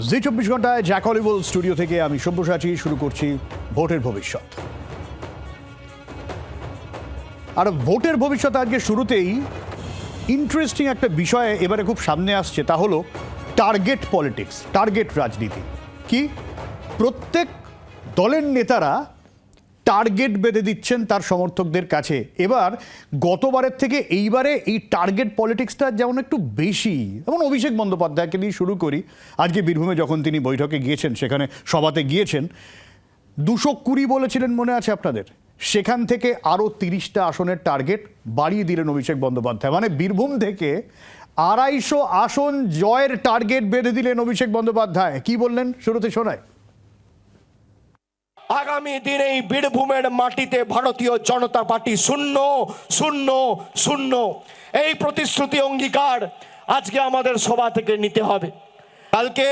জি 24 ঘন্টায় জ্যাকলিবল স্টুডিও থেকে আমি সব্যসাচী শুরু করছি ভোটের ভবিষ্যৎ। আর ভোটের ভবিষ্যৎ আজকে শুরুতেই ইন্টারেস্টিং একটা বিষয় এবারে খুব সামনে আসছে, তা হলো টার্গেট পলিটিক্স, টার্গেট রাজনীতি। কি প্রত্যেক দলের নেতারা টার্গেট বেঁধে দিচ্ছেন তার সমর্থকদের কাছে। এবার গতবারের থেকে এইবারে এই টার্গেট পলিটিক্সটা যেমন একটু বেশি। যেমন অভিষেক বন্দ্যোপাধ্যায়কে দিয়ে শুরু করি। আজকে বীরভূমে যখন তিনি বৈঠকে গিয়েছেন, সেখানে সভাতে গিয়েছেন, 220 বলেছিলেন, মনে আছে আপনাদের? সেখান থেকে আরও 30টা আসনের টার্গেট বাড়িয়ে দিলেন অভিষেক বন্দ্যোপাধ্যায়। মানে বীরভূম থেকে 250 আসন জয়ের টার্গেট বেঁধে দিলেন অভিষেক বন্দ্যোপাধ্যায়। কি বললেন শুরুতে শোনায়। আগামী দিনে এই বীরভূমের মাটিতে ভারতীয় জনতা পার্টি শূন্য শূন্য শূন্য, এই প্রতিশ্রুতি অঙ্গীকার আজকে আমাদের সভা থেকে নিতে হবে। কালকে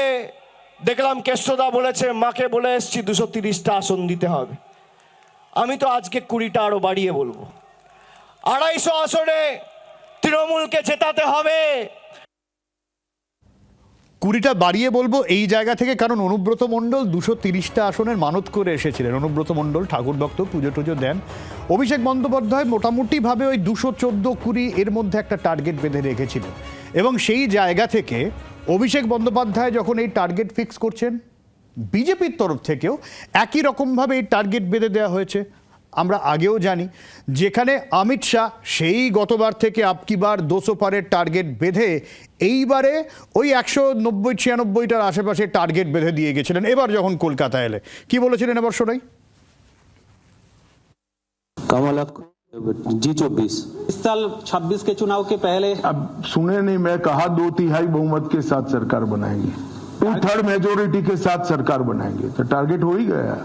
দেখলাম কেষ্টদা বলেছে, মাকে বলে এসছি 230টা আসন দিতে হবে। আমি তো আজকে 20টা আরো বাড়িয়ে বলবো। 250 আসনে তৃণমূলকে জেতাতে হবে। 20টা বাড়িয়ে বলবো এই জায়গা থেকে, কারণ অনুব্রত মণ্ডল 230টা আসনের মানত করে এসেছিলেন। অনুব্রত মণ্ডল ঠাকুর ভক্ত, পুজো টুজো দেন। অভিষেক বন্দ্যোপাধ্যায় মোটামুটিভাবে ওই 214-20 এর মধ্যে একটা টার্গেট বেঁধে রেখেছিলেন। এবং সেই জায়গা থেকে অভিষেক বন্দ্যোপাধ্যায় যখন এই টার্গেট ফিক্স করছেন, বিজেপির তরফ থেকেও একই রকমভাবে এই টার্গেট বেঁধে দেওয়া হয়েছে। আমরা আগেও জানি, যেখানে অমিত শাহ সেই গতবার থেকে আপকি বার 200 পারের টার্গেট বেঁধে এইবারে ওই 190-96টার আশেপাশে টার্গেট বেঁধে দিয়ে গেছিলেন। এবার যখন কলকাতা এলে কি বলেছিলেন এবার শোনাই। कमल G24 इस साल 26 के चुनाव के पहले अब सुने नहीं, मैं कहा 2/3 बहुमत के साथ सरकार बनाएंगे, 2/3 मेजोरिटी के साथ सरकार बनाएंगे, तो टारगेट हो ही गया।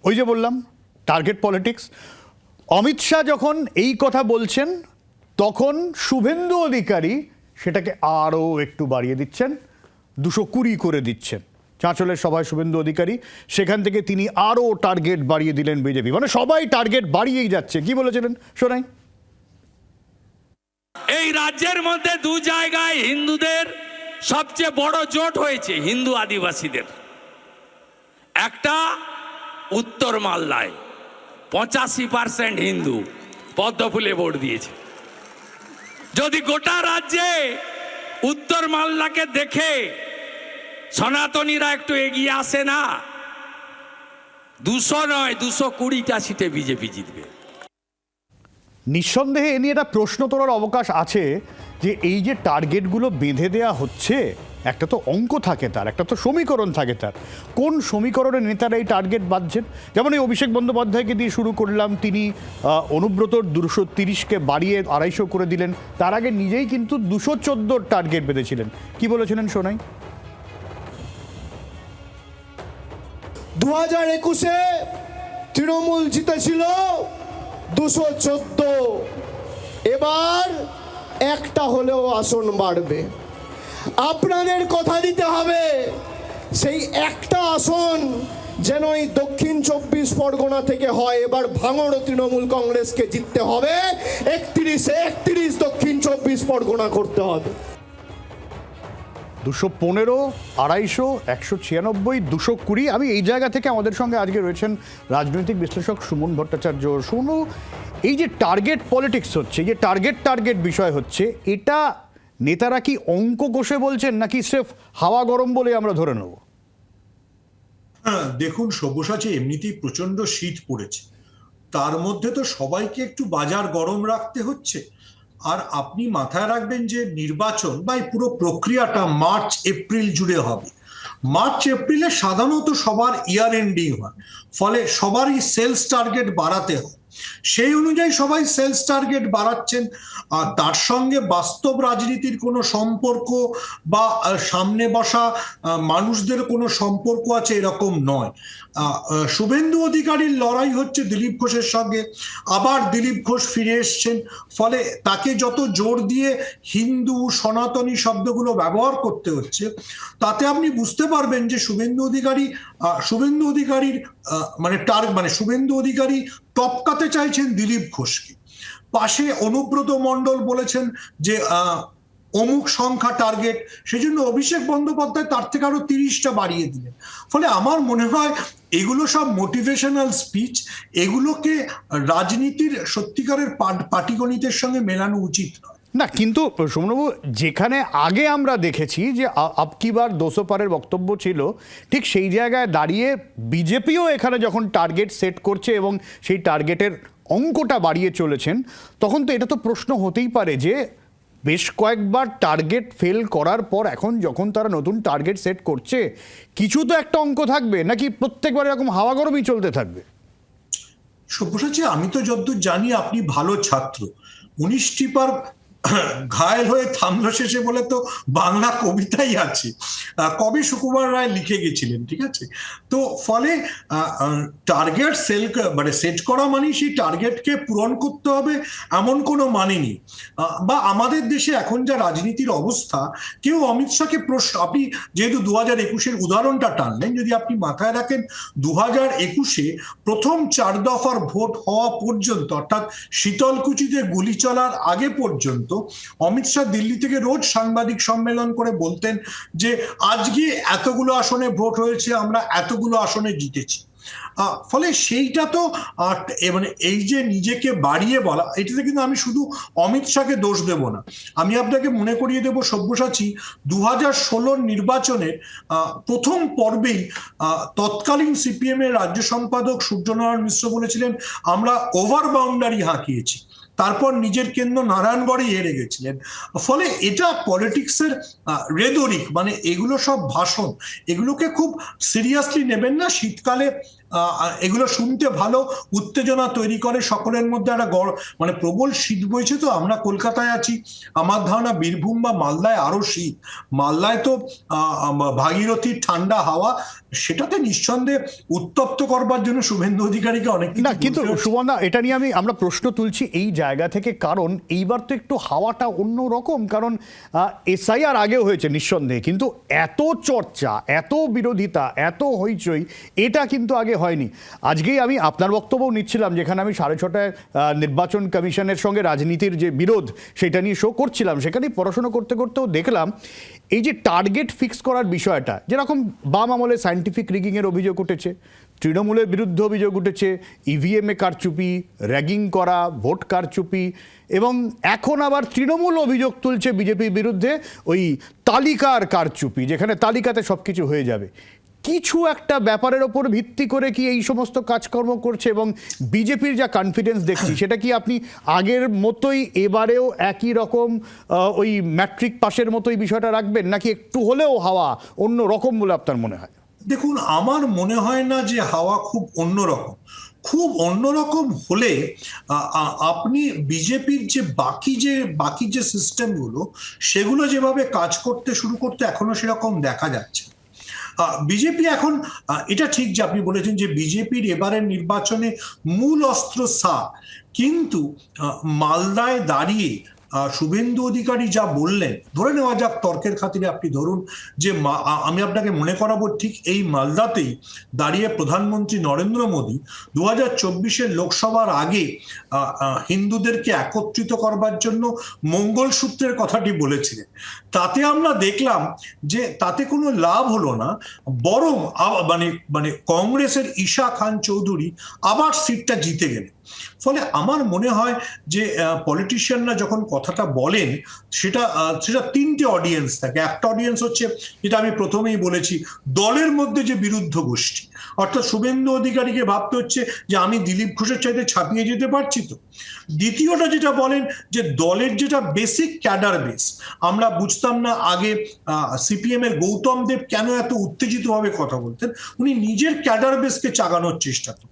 ওই যে বললাম টার্গেট পলিটিক্স। অমিত শাহ যখন এই কথা বলছেন, তখন শুভেন্দু অধিকারী সেটাকে আরও একটু বাড়িয়ে দিচ্ছেন, 220 করে দিচ্ছেন। চাঁচলের সভায় শুভেন্দু অধিকারী, সেখান থেকে তিনি আরও টার্গেট বাড়িয়ে দিলেন বিজেপি। মানে সবাই টার্গেট বাড়িয়েই যাচ্ছে। কি বলেছিলেন শোনাই। এই রাজ্যের মধ্যে 2 জায়গায় হিন্দুদের সবচেয়ে বড় জোট হয়েছে, হিন্দু আদিবাসীদের। একটা উত্তর মালদায় 85% হিন্দু পদ্মফুলে ভোট দিয়েছে। যদি গোটা রাজ্যে উত্তর মালদাকে দেখে সনাতনীরা একটু এগিয়ে আসে না, 200 নয় 220টা সিটে বিজেপি জিতবে। নিঃসন্দেহে এ নিয়ে একটা প্রশ্ন তোলার অবকাশ আছে যে এই যে টার্গেটগুলো বেঁধে দেওয়া হচ্ছে, একটা তো অঙ্ক থাকে তার, একটা তো সমীকরণ থাকে তার। কোন সমীকরণের নেতারা এই টার্গেট বাঁধছেন? যেমন এই অভিষেক বন্দ্যোপাধ্যায়কে দিয়ে শুরু করলাম, তিনি অনুব্রতর 230কে বাড়িয়ে 250 করে দিলেন। তার আগে নিজেই কিন্তু 214 টার্গেট বেঁধেছিলেন। কি বলেছিলেন শোনাই। 2021-এ তৃণমূল জিতেছিল 214, এবার একটা হলেও আসন বাড়বে। আপনাদের কথা দিতে হবে, সেই একটা আসন যেন এই দক্ষিণ 24 পরগনা থেকে হয়। এবার ভাঙড় তৃণমূল কংগ্রেসকে জিততে হবে, 31 দক্ষিণ 24 পরগনা করতে হবে। 215, 250, 196, 220। আমি এই জায়গা থেকে আমাদের সঙ্গে আজকে রয়েছেন রাজনৈতিক বিশ্লেষক সুমন ভট্টাচার্য। সুমন, এই যে টার্গেট পলিটিক্স হচ্ছে, যে টার্গেট বিষয় হচ্ছে, এটা নেতারা কি অঙ্ক কষে বলছেন, নাকি স্রেফ হাওয়া গরম বলে আমরা ধরে নেব? দেখুন সব্যসাচী, এমনিতেই প্রচন্ড শীত পড়েছে, তার মধ্যে তো সবাইকে একটু বাজার গরম রাখতে হচ্ছে। আর আপনি মাথায় রাখবেন যে নির্বাচন বা এই পুরো প্রক্রিয়াটা মার্চ এপ্রিল জুড়ে হবে। মার্চ এপ্রিলে সাধারণত সবার ইয়ার এন্ডিং হয়, ফলে সবারই সেলস টার্গেট বাড়াতে হয়। সেই অনুযায়ী সবাই সেলস টার্গেট বাড়াচ্ছেন। আর তার সঙ্গে বাস্তব রাজনীতির কোনো সম্পর্ক বা সামনে বসা মানুষদের কোনো সম্পর্ক আছে এরকম নয়। শুভেন্দু অধিকারীর লড়াই হচ্ছে দিলীপ ঘোষের সঙ্গে, আবার দিলীপ ঘোষ ফিরে এসছেন, ফলে তাকে যত জোর দিয়ে হিন্দু সনাতনী শব্দগুলো ব্যবহার করতে হচ্ছে, তাতে আপনি বুঝতে পারবেন যে শুভেন্দু অধিকারীর শুভেন্দু অধিকারী টপকাতে চাইছেন দিলীপ ঘোষকে। পাশে অনুব্রত মণ্ডল বলেছেন যে অমুক সংখ্যা টার্গেট, সেজন্য অভিষেক বন্দ্যোপাধ্যায় তার থেকে আরো 30টা বাড়িয়ে দিলেন। ফলে আমার মনে হয় এগুলো সব মোটিভেশনাল স্পিচ, এগুলোকে রাজনীতির সত্যিকারের পাটিগণিতের সঙ্গে মেলানো উচিত নয়। না, কিন্তু সৌম্যবাবু, যেখানে আগে আমরা দেখেছি যে আবকি বার 200 পারের বক্তব্য ছিল, ঠিক সেই জায়গায় দাঁড়িয়ে বিজেপিও এখানে যখন টার্গেট সেট করছে এবং সেই টার্গেটের অঙ্কটা বাড়িয়ে চলেছেন, তখন তো এটা তো প্রশ্ন হতেই পারে যে বেশ কয়েকবার টার্গেট ফেল করার পর এখন যখন তারা নতুন টার্গেট সেট করছে, কিছু তো একটা অঙ্ক থাকবে, নাকি প্রত্যেকবার এরকম হাওয়া গরমই চলতে থাকবে? সব্যসাচী, আমি তো যতদূর জানি আপনি ভালো ছাত্র। 19টি পার ঘায়েল হয়ে থামলো শেষে বলে তো বাংলা কবিতাই আছে, কবি সুকুমার রায় লিখে গেছিলেন, ঠিক আছে? তো ফলে টার্গেট সেট করা মানে সেই টার্গেটকে পূরণ করতে হবে এমন কোনো মানে নেই। বা আমাদের দেশে এখন যা রাজনীতির অবস্থা, কেউ অমিত শাহকে প্রশ্ন, আপনি যেহেতু 2021-এর উদাহরণটা টানলেন, যদি আপনি মাথায় রাখেন 2021-এ প্রথম 4 দফার ভোট হওয়া পর্যন্ত, অর্থাৎ শীতলকুচিতে গুলি চলার আগে পর্যন্ত অমিত শাহ দিল্লি থেকে রোজ সাংবাদিক সম্মেলন করে বলতেন যে আজকে এতগুলো আসনে ভোট হয়েছে, আমরা এতগুলো আসনে জিতেছি। ফলে সেইটা তো মানে এই যে নিজেকে বাড়িয়ে বলা, এটাতে কিন্তু আমি শুধু অমিত শাহকে দোষ দেব না। আমি আপনাকে মনে করিয়ে দেব সব্যসাচী, 2016 নির্বাচনের প্রথম পর্বেই তৎকালীন সিপিএম এর রাজ্য সম্পাদক সূর্যনারায়ণ মিশ্র বলেছিলেন আমরা ওভার বাউন্ডারি হাঁকিয়েছি, তারপর নিজের কেন্দ্র নারায়ণগড়ে হেরে গেছিলেন। ফলে এটা পলিটিক্সের রেদরিক, মানে এগুলো সব ভাষণ, এগুলোকে খুব সিরিয়াসলি নেবেন না। শীতকালে এগুলো শুনতে ভালো, উত্তেজনা তৈরি করে, সকলের মধ্যে একটা মানে প্রবল শীত বইছে। তো আমরা কলকাতায় আছি, আমার ধারণা বীরভূম বা মালদায় আরো শীত। মালদায় তো ভাগীরথীর ঠান্ডা হাওয়া, সেটাতে নিঃসন্দেহে উত্তপ্ত করবার জন্য শুভেন্দু অধিকারীকে অনেক না, কিন্তু সুবর্ণা, এটা নিয়ে আমরা প্রশ্ন তুলছি এই জায়গা থেকে, কারণ এইবার তো একটু হাওয়াটা অন্য রকম। কারণ এসআইআর আগেও হয়েছে নিঃসন্দেহে, কিন্তু এত চর্চা, এত বিরোধিতা, এত হইচই এটা কিন্তু আগে হয়নি। আজকেই আমি আপনার বক্তব্য নিচ্ছিলাম, যেখানে আমি 6:30টায় নির্বাচন কমিশনের সঙ্গে রাজনীতির যে বিরোধ সেটা নিয়ে শো করছিলাম, সেখানেই পড়াশোনা করতে করতেও দেখলাম এই যে টার্গেট ফিক্স করার বিষয়টা, যেরকম বাম আমলে সায়েন্টিফিক রিগিংয়ের অভিযোগ উঠেছে, তৃণমূলের বিরুদ্ধে অভিযোগ উঠেছে ইভিএমে কারচুপি, র্যাগিং করা, ভোট কারচুপি, এবং এখন আবার তৃণমূল অভিযোগ তুলছে বিজেপির বিরুদ্ধে ওই তালিকার কারচুপি, যেখানে তালিকাতে সব কিছু হয়ে যাবে। কিছু একটা ব্যাপারের ওপর ভিত্তি করে কি এই সমস্ত কাজকর্ম করছে? এবং বিজেপির যা কনফিডেন্স দেখছি, সেটা কি আপনি আগের মতোই এবারেও একই রকম ওই ম্যাট্রিক পাশের মতোই বিষয়টা রাখবেন, নাকি একটু হলেও হাওয়া অন্য রকম বলে আপনার মনে হয়? দেখুন, আমার মনে হয় না যে হাওয়া খুব অন্যরকম। খুব অন্যরকম হলে আপনি বিজেপির যে বাকি যে সিস্টেমগুলো, সেগুলো যেভাবে কাজ করতে শুরু করতে এখনো সেরকম দেখা যাচ্ছে। বিজেপি এখন, এটা ঠিক যে আপনি বলেছেন যে বিজেপির এবারের নির্বাচনে মূল অস্ত্র সা, কিন্তু মালদায় দাঁড়িয়ে শুভেন্দু অধিকারী যা বললেন, ধরে নেওয়া যাক তর্কের খাতিরে আপনি ধরুন যে আমি আপনাকে মনে করাবো ঠিক এই মালদাতেই দাঁড়িয়ে প্রধানমন্ত্রী নরেন্দ্র মোদী 2024-এর লোকসভার আগে হিন্দুদেরকে একত্রিত করবার জন্য মঙ্গলসূত্রের কথাটি বলেছিলেন। তাতে আমরা দেখলাম যে তাতে কোনো লাভ হলো না, বরং মানে কংগ্রেসের ঈশা খান চৌধুরী আবার সিটটা জিতে গেলেন। ফলে আমার মনে হয় যে পলিটিশিয়ানরা যখন কথাটা বলেন, সেটা 3টে অডিয়েন্স থাকে। একটা অডিয়েন্স হচ্ছে, যেটা আমি প্রথমেই বলেছি, দলের মধ্যে যে বিরুদ্ধ গোষ্ঠী, অর্থাৎ শুভেন্দু অধিকারীকে ভাবতে হচ্ছে যে আমি দিলীপ ঘোষের চাইতে ছাপিয়ে যেতে পারছি তো। দ্বিতীয়টা যেটা বলেন যে দলের যেটা বেসিক ক্যাডার বেস, আমরা বুঝতাম না আগে সিপিএম এর গৌতম দেব কেন এত উত্তেজিতভাবে কথা বলতেন, উনি নিজের ক্যাডার বেসকে চাগানোর চেষ্টা করতেন।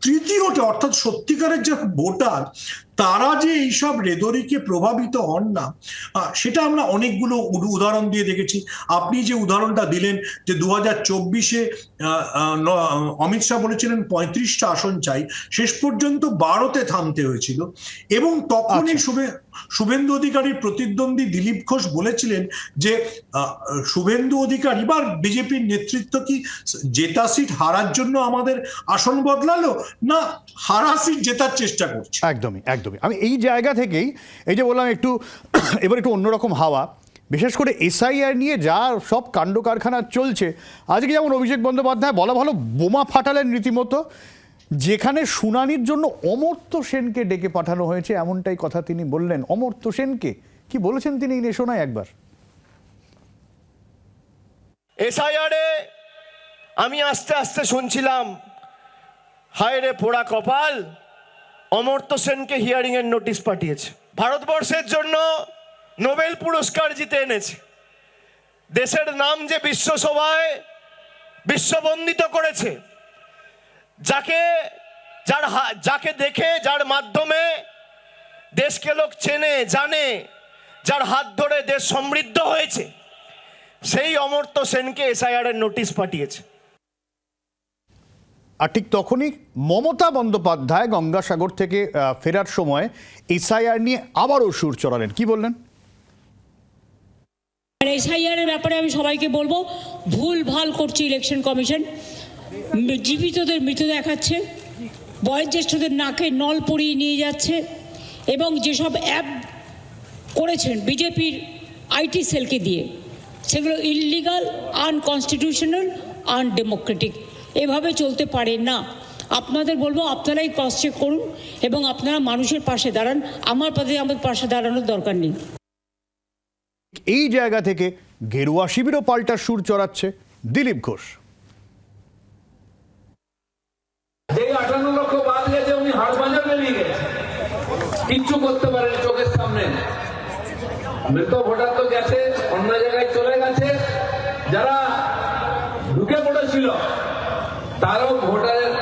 তৃতীয়টা, অর্থাৎ সত্যিকারের যে ভোটার, তারা যে এইসব রেদরিকে প্রভাবিত হন না, সেটা আমরা অনেকগুলো উদাহরণ দিয়ে দেখেছি। আপনি যে উদাহরণটা দিলেন যে 2024-এ অমিত শাহ বলেছিলেন 35টা আসন চাই, শেষ পর্যন্ত 12তে থামতে হয়েছিল, এবং তখনই শুভেন্দু অধিকারীর প্রতিদ্বন্দ্বী দিলীপ ঘোষ বলেছিলেন যে শুভেন্দু অধিকারী বা বিজেপির নেতৃত্ব কি জেতা সিট হারার জন্য আমাদের আসন বদলালো, না হারা সিট জেতার চেষ্টা করছে? একদমই একদমই। আমি এই জায়গা থেকেই এই যে বললাম একটু এবার একটু অন্যরকম হাওয়া, বিশেষ করে এসআইআর নিয়ে যা সব কাণ্ড কারখানা চলছে। আজকে যেমন অভিষেক বন্দ্যোপাধ্যায় বলা ভালো বোমা ফাটালেন রীতিমতো, যেখানে শুনানির জন্য অমর্ত্য সেনকে ডেকে পাঠানো হয়েছে এমনটাই কথা তিনি বললেন। অমর্ত্য সেনকে কি বলেছেন তিনি এই শোনায় একবার। এসআইআরে আমি আস্তে আস্তে শুনছিলাম, হায় রে পোড়া কপাল, অমর্ত্য সেনকে হিয়ারিং এর নোটিশ পাঠিয়েছে। ভারতবর্ষের জন্য নোবেল পুরস্কার জিতে এনেছে, দেশের নাম যে বিশ্বসভায় বিশ্ববন্দিত করেছে, যাকে দেখে যার মাধ্যমে দেশকে লোক চেনে জানে, যার হাত ধরে দেশ সমৃদ্ধ হয়েছে, সেই অমর্ত্য সেনকে এসআইআর এর নোটিশ পাঠিয়েছে। আর ঠিক তখনই মমতা বন্দ্যোপাধ্যায় গঙ্গাসাগর থেকে ফেরার সময় এসআইআর নিয়ে আবারও সুর চড়ালেন। কি বললেন? এসআইআর এর ব্যাপারে আমি সবাইকে বলবো, ভুল ভাল করছে ইলেকশন কমিশন। জীবিতদের মৃত দেখাচ্ছে, বয়োজ্যেষ্ঠদের নাকে নল পরিয়ে নিয়ে যাচ্ছে, এবং যেসব অ্যাপ করেছেন বিজেপির আইটি সেলকে দিয়ে, সেগুলো ইললিগাল, আনকনস্টিটিউশনাল, আনডেমোক্রেটিক। এভাবে চলতে পারে না। আপনাদের বলবো, আপনারাই ক্রস চেক করুন এবং আপনারা মানুষের পাশে দাঁড়ান। আমাদের পাশে দাঁড়ানোর দরকার নেই। এই জায়গা থেকে গেরুয়া শিবিরও পাল্টা সুর চড়াচ্ছে দিলীপ ঘোষ। এই 58 লক্ষ বাদ গেছে, উনি হাড় বাজার বেরিয়ে গেছে, কিচ্ছু করতে পারেন চোখের সামনে। মৃত ভোটার তো গেছে, অন্য জায়গায় চলে গেছে। যারা ঢুকে পড়েছিল তারাও ভোটারের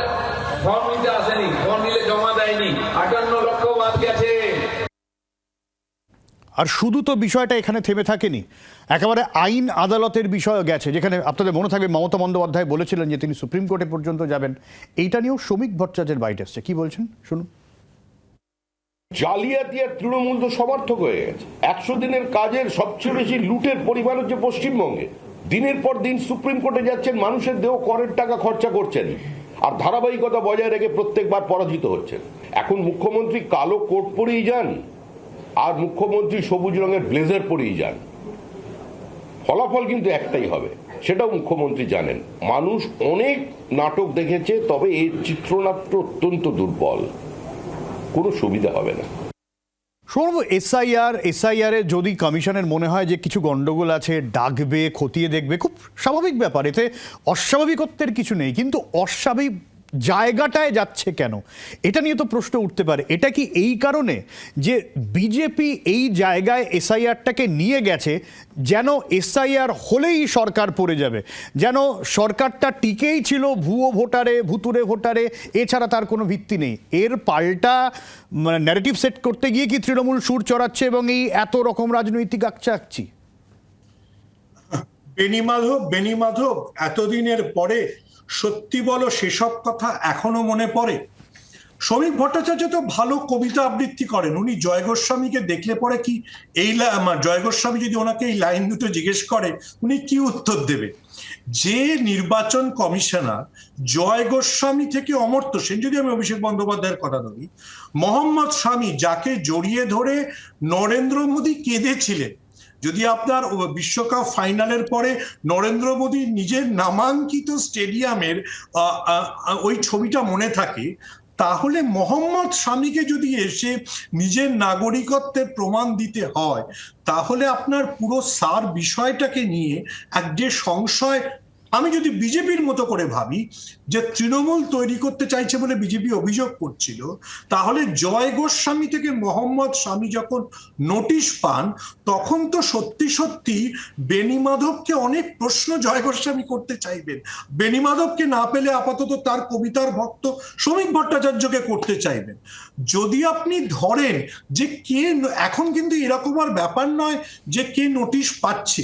ফর্ম নিতে আসেনি, ফর্ম নিলে জমা দেয়নি, 58 লক্ষ বাদ গেছে। আর শুধু তো বিষয়টা এখানে থেমে থাকেনি, একেবারে আইন আদালতের বিষয়ও গেছে, যেখানে আপনাদের মনে থাকবে মমতা বন্দ্যোপাধ্যায় বলেছিলেন যে তিনি সুপ্রিম কোর্টে পর্যন্ত যাবেন। এইটা নিয়েও শ্রমিক ভট্টাচার্যের বাইট এসছে। কি বলছেন শুনুন। জালিয়াতি আর তৃণমূল তো সমর্থক হয়ে গেছে। 100 দিনের কাজের সবচেয়ে বেশি লুটের পরিমাণ হচ্ছে পশ্চিমবঙ্গে। দিনের পর দিন সুপ্রিম কোর্টে যাচ্ছেন, মানুষের দেহ করের টাকা খরচা করছেন, আর ধারাবাহিকতা বজায় রেখে প্রত্যেকবার পরাজিত হচ্ছেন। এখন মুখ্যমন্ত্রী কালো কোট পরেই যান, আর মুখ্যমন্ত্রী সবুজ রঙের ব্লেজার পরেই যান, ফলাফল কিন্তু একটাই হবে, সেটাও মুখ্যমন্ত্রী জানেন। মানুষ অনেক নাটক দেখেছে, তবে এর চিত্রনাট্য অত্যন্ত দুর্বল, কোনো সুবিধা হবে না। শোনব এসআইআর এ যদি কমিশনের মনে হয় যে কিছু গন্ডগোল আছে, ডাকবে, খতিয়ে দেখবে, খুব স্বাভাবিক ব্যাপার, এতে অস্বাভাবিকত্বের কিছু নেই। কিন্তু অস্বাভাবিক জায়গাটায় যাচ্ছে কেন, এটা নিয়ে তো প্রশ্ন উঠতে পারে। এটা কি এই কারণে যে বিজেপি এই জায়গায় এসআইআরটাকে নিয়ে গেছে যেন এসআইআর হলেই সরকার পড়ে যাবে, যেন সরকারটা টিকেই ছিল ভুয়ো ভোটারে, ভুতুরে ভোটারে, এছাড়া তার কোনো ভিত্তি নেই। এর পাল্টা ন্যারেটিভ সেট করতে গিয়ে কি তৃণমূল সুর চড়াচ্ছে এবং এই এত রকম রাজনৈতিক আকচাকচি? বেনি মাধব এতদিনের পরে সত্যি বলো সেসব কথা এখনো মনে পড়ে? শ্রমিক ভট্টাচার্য তো ভালো কবিতা আবৃত্তি করেন। উনি জয় গোস্বামীকে দেখলে পরে কি জয় গোস্বামী যদি ওনাকে এই লাইন দুটো জিজ্ঞেস করে, উনি কি উত্তর দেবে? যে নির্বাচন কমিশনার জয় গোস্বামী থেকে অমর্ত্য সেন, যদি আমি অভিষেক বন্দ্যোপাধ্যায়ের কথা ধরি, মোহাম্মদ শামী যাকে জড়িয়ে ধরে নরেন্দ্র মোদী কেঁদেছিলেন, যদি আপনার বিশ্বকাপ ফাইনালের পরে নরেন্দ্র মোদী নিজের নামাঙ্কিত স্টেডিয়ামের ওই ছবিটা মনে থাকে, তাহলে মোহাম্মদ শামীকে যদি এসে নিজের নাগরিকত্বের প্রমাণ দিতে হয়, তাহলে আপনার পুরো সার বিষয়টাকে নিয়ে এক যে সংশয়, আমি যদি বিজেপির মতো করে ভাবি যে তৃণমূল তৈরি করতে চাইছে বলে বিজেপি অভিযোগ করছিল, তাহলে জয় গোস্বামী থেকে মোহাম্মদ শামী যখন নোটিশ পান, তখন তো সত্যি সত্যি বেনি মাধবকে অনেক প্রশ্ন জয় গোস্বামী করতে চাইবেন। বেনি মাধবকে না পেলে আপাতত তার কবিতার ভক্ত শ্রমিক ভট্টাচার্যকে করতে চাইবেন। যদি আপনি ধরেন যে কে, এখন কিন্তু এরকম আর ব্যাপার নয় যে কে নোটিশ পাচ্ছে,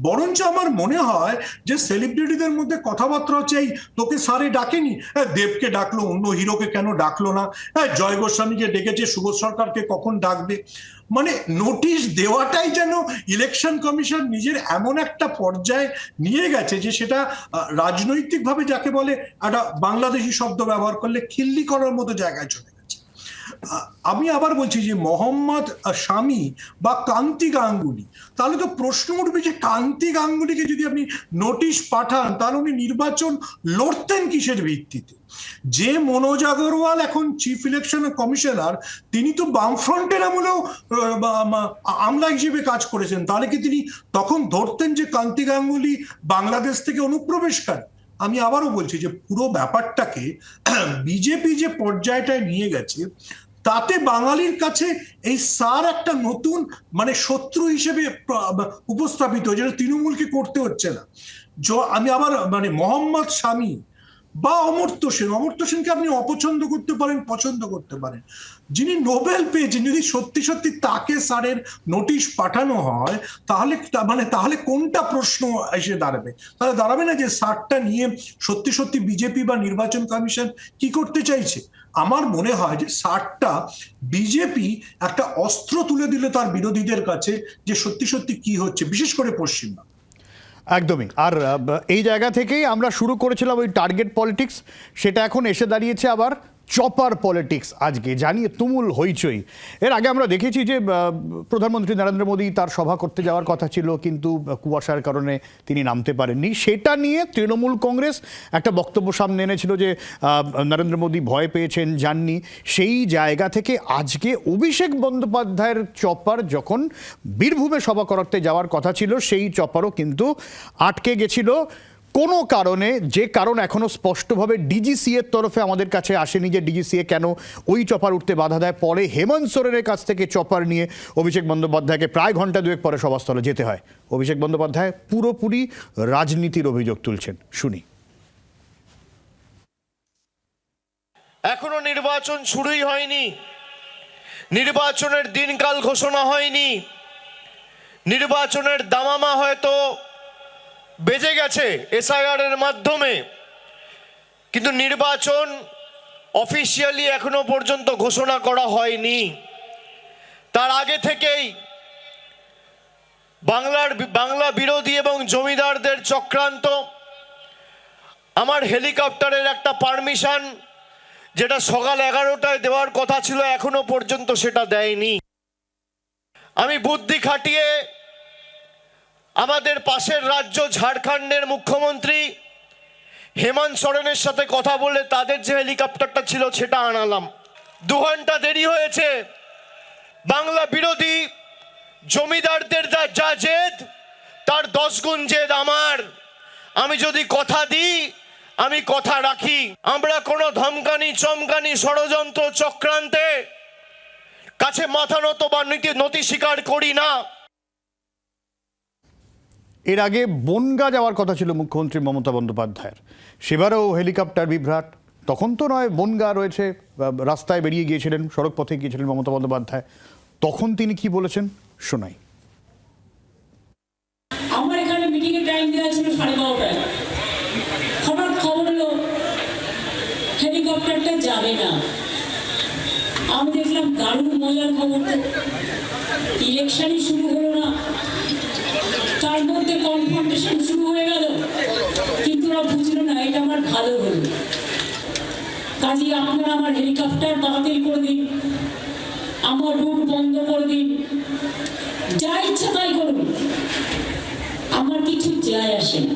বরঞ্চ আমার মনে হয় যে সেলিব্রিটিদের মধ্যে কথাবার্তা হচ্ছে, এই তোকে স্যারে ডাকেনি? হ্যাঁ, দেবকে ডাকলো, অন্য হিরোকে কেন ডাকলো না? হ্যাঁ, জয় গোস্বামীকে ডেকেছে, সুবোধ সরকারকে কখন ডাকবে? মানে নোটিশ দেওয়াটাই যেন ইলেকশন কমিশন নিজের এমন একটা পর্যায়ে নিয়ে গেছে যে সেটা রাজনৈতিকভাবে যাকে বলে একটা বাংলাদেশি শব্দ ব্যবহার করলে খিল্লি করার মতো জায়গায় চলে গেছে। আমি আবার বলছি যে মোহাম্মদ শামী বা কান্তি গাঙ্গুলি, তাহলে তো প্রশ্ন উঠবে যে কান্তি গাঙ্গুলিকে যদি আপনি নোটিশ পাঠান তাহলে উনি নির্বাচন লড়তেন কিসের ভিত্তিতে? যে মনোজ আগরওয়াল এখন চিফ ইলেকশন কমিশনার, তিনি তো বামফ্রন্টের আমলেও আমলা হিসেবে কাজ করেছেন, তাহলে কি তিনি তখন ধরতেন যে কান্তি গাঙ্গুলি বাংলাদেশ থেকে অনুপ্রবেশকারী? আমি আবারও বলছি যে পুরো ব্যাপারটাকে বিজেপি যে পর্যায়টায় নিয়ে গেছে, তাতে বাঙালির কাছে এই স্যার একটা নতুন মানে শত্রু হিসেবে উপস্থাপিত, যেটা তৃণমূলকে করতে হচ্ছে না। আমি আবার মানে মোহাম্মদ শামী বা অমর্ত্য সেনকে আপনি অপছন্দ করতে পারেন, পছন্দ করতে পারেন, যিনি নোবেল পেয়েছেন, যদি সত্যি সত্যি তাকে স্যারের নোটিশ পাঠানো হয় তাহলে কোনটা প্রশ্ন এসে দাঁড়াবে? তাহলে দাঁড়াবে না যে স্যারটা নিয়ে সত্যি সত্যি বিজেপি বা নির্বাচন কমিশন কি করতে চাইছে? আমার মনে হয় যে স্যারটা বিজেপি একটা অস্ত্র তুলে দিল তার বিরোধীদের কাছে যে সত্যি সত্যি কি হচ্ছে, বিশেষ করে পশ্চিমবঙ্গ। একদমই। আর এই জায়গা থেকেই আমরা শুরু করেছিলাম ওই টার্গেট পলিটিক্স, সেটা এখন এসে দাঁড়িয়েছে আবার চপার পলিটিক্স। আজকে জানিয়ে তুমুল হইচই। এর আগে আমরা দেখেছি যে প্রধানমন্ত্রী নরেন্দ্র মোদী তার সভা করতে যাওয়ার কথা ছিল, কিন্তু কুয়াশার কারণে তিনি নামতে পারেননি। সেটা নিয়ে তৃণমূল কংগ্রেস একটা বক্তব্য সামনে এনেছিল যে নরেন্দ্র মোদী ভয় পেয়েছেন, যাননি। সেই জায়গা থেকে আজকে অভিষেক বন্দ্যোপাধ্যায়ের চপার যখন বীরভূমে সভা করতে যাওয়ার কথা ছিল, সেই চপারও কিন্তু আটকে গেছিল কোনো কারণে, যে কারণ এখনো স্পষ্টভাবে ডিজিসিএ এর তরফে আমাদের কাছে আসেনি, যে ডিজিসিএ কেন ওই চপার উঠতে বাধা দেয়। পরে হেমন্ত সোরেনের কাছ থেকে চপার নিয়ে অভিষেক বন্দ্যোপাধ্যায়কে প্রায় ঘন্টা দুয়েক পরে সভাস্থলে যেতে হয়। অভিষেক বন্দ্যোপাধ্যায় পুরোপুরি রাজনীতির অভিযোগ তুলছেন, শুনি। এখনো নির্বাচন শুরুই হয়নি, নির্বাচনের দিনকাল ঘোষণা হয়নি, নির্বাচনের দামামা হয়তো বেজে গেছে এসআইআর এর মাধ্যমে, কিন্তু নির্বাচন অফিসিয়ালি এখনো পর্যন্ত ঘোষণা করা হয়নি। তার আগে থেকেই বাংলা বিরোধী এবং জমিদারদের চক্রান্ত, আমার হেলিকপ্টারের একটা পারমিশন যেটা সকাল 11টায় দেওয়ার কথা ছিল এখনো পর্যন্ত সেটা দেয়নি। আমি বুদ্ধি খাটিয়ে আমাদের পাশের রাজ্য ঝাড়খণ্ডের মুখ্যমন্ত্রী হেমন্ত সোরেনের সাথে কথা বলে তাদের যে হেলিকপ্টারটা ছিল সেটা আনালাম। 2 ঘন্টা দেরি হয়েছে। বাংলা বিরোধী জমিদারদের যা জেদ, তার 10 গুণ জেদ আমার। আমি যদি কথা দিই, আমি কথা রাখি। আমরা কোনো ধমকানি চমকানি ষড়যন্ত্র চক্রান্তে কাছে মাথা নত বা নতি স্বীকার করি না। এর আগে বনগাঁ যাওয়ার কথা ছিল মুখ্যমন্ত্রী মমতা বন্দ্যোপাধ্যায়ের, সেবারও হেলিকপ্টার বিভ্রাট। তখন তো নয়, বনগাঁ রয়েছে, রাস্তায় বেরিয়ে গিয়েছিলেন, সড়ক পথে গিয়েছিলেন মমতা বন্দ্যোপাধ্যায়। তখন তিনি কি বলেছেন শোনাই। আমার এখানে মিটিং এর টাইম দেওয়া ছিল 12:30টায়। খবর হলো হেলিকপ্টারটা যাবে না। আমি দেখলাম দারুণ মজার খবর, তো ইলেকশনই শুরু হলো না, তার মধ্যে কনফার্মেশন শুরু হয়ে গেল, কিন্তু ওরা বুঝলো না এটা আমার ভালো হলো। কাজে আপনারা আমার হেলিকপ্টার বাতিল করে দিন, আমার রুট বন্ধ করে দিন, যা ইচ্ছা তাই করুন, আমার কিছু যায় আসে না।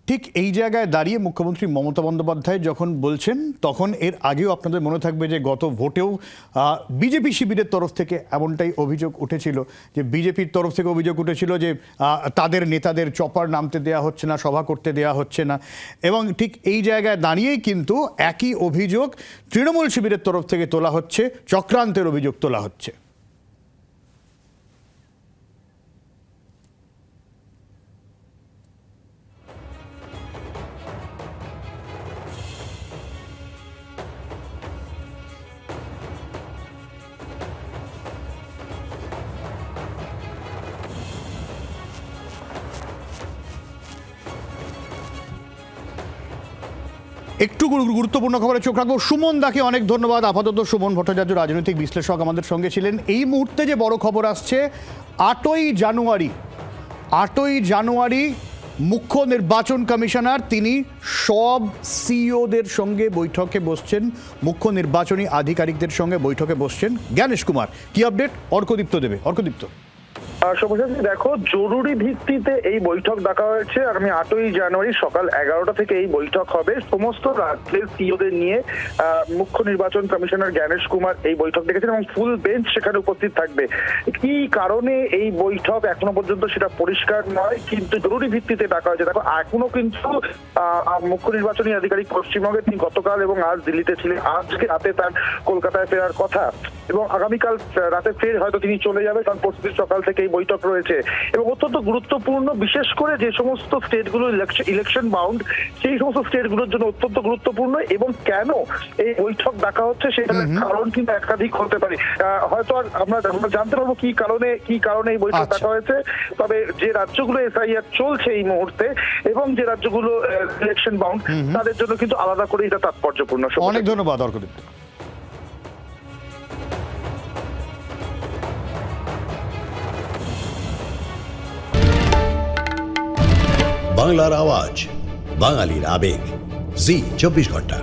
ঠিক এই জায়গায় দাঁড়িয়ে মুখ্যমন্ত্রী মমতা বন্দ্যোপাধ্যায় যখন বলছেন, তখন এর আগেও আপনাদের মনে থাকবে যে গত ভোটেও বিজেপি শিবিরের তরফ থেকে এমনটাই অভিযোগ উঠেছিল, যে বিজেপির তরফ থেকে অভিযোগ উঠেছিল যে তাদের নেতাদের চপার নামতে দেওয়া হচ্ছে না, সভা করতে দেওয়া হচ্ছে না। এবং ঠিক এই জায়গায় দাঁড়িয়েই কিন্তু একই অভিযোগ তৃণমূল শিবিরের তরফ থেকে তোলা হচ্ছে, চক্রান্তের অভিযোগ তোলা হচ্ছে। একটু গুরুত্বপূর্ণ খবরে চোখ রাখবো। সুমন দাকে অনেক ধন্যবাদ। আপাতত সুমন ভট্টাচার্য রাজনৈতিক বিশ্লেষক আমাদের সঙ্গে ছিলেন। এই মুহূর্তে যে বড় খবর আসছে, 8ই জানুয়ারি মুখ্য নির্বাচন কমিশনার তিনি সব সিইওদের সঙ্গে বৈঠকে বসছেন, মুখ্য নির্বাচনী আধিকারিকদের সঙ্গে বৈঠকে বসছেন জ্ঞানেশ কুমার। কি আপডেট অর্কদীপ্ত দেবে। অর্কদীপ্ত। শুভশ্রী, দেখো, জরুরি ভিত্তিতে এই বৈঠক ডাকা হয়েছে। আগামী 8ই জানুয়ারি সকাল 11টা থেকে এই বৈঠক হবে। সমস্ত রাজ্যের সিইওদের নিয়ে মুখ্য নির্বাচন কমিশনার জ্ঞানেশ কুমার এই বৈঠক ডেকেছেন এবং ফুল বেঞ্চ সেখানে উপস্থিত থাকবে। কি কারণে এই বৈঠক এখনো পর্যন্ত সেটা পরিষ্কার নয়, কিন্তু জরুরি ভিত্তিতে ডাকা হয়েছে। দেখো, এখনো কিন্তু মুখ্য নির্বাচনী আধিকারিক পশ্চিমবঙ্গে তিনি গতকাল এবং আজ দিল্লিতে ছিলেন। আজকে রাতে তার কলকাতায় ফেরার কথা এবং আগামীকাল রাতে ফের হয়তো তিনি চলে যাবে, কারণ পরশুদিন সকাল থেকে বৈঠক রয়েছে। এবং অত্যন্ত গুরুত্বপূর্ণ, বিশেষ করে যে সমস্ত স্টেটগুলো ইলেকশন বাউন্ড, সেই সমস্ত স্টেটগুলোর জন্য অত্যন্ত গুরুত্বপূর্ণ। এবং কেন এই বৈঠক ডাকা হচ্ছে সেটার কারণ কিন্তু একাধিক হতে পারে। হয়তো আর আমরা জানতে পারবো কি কারণে এই বৈঠক ডাকা হয়েছে। তবে যে রাজ্যগুলো এসআইআর চলছে এই মুহূর্তে এবং যে রাজ্যগুলো ইলেকশন বাউন্ড, তাদের জন্য কিন্তু আলাদা করে এটা তাৎপর্যপূর্ণ। অনেক ধন্যবাদ অর্কদীপ্ত। বাংলার আওয়াজ, বাঙালির আবেগ, জি 24 ঘন্টা।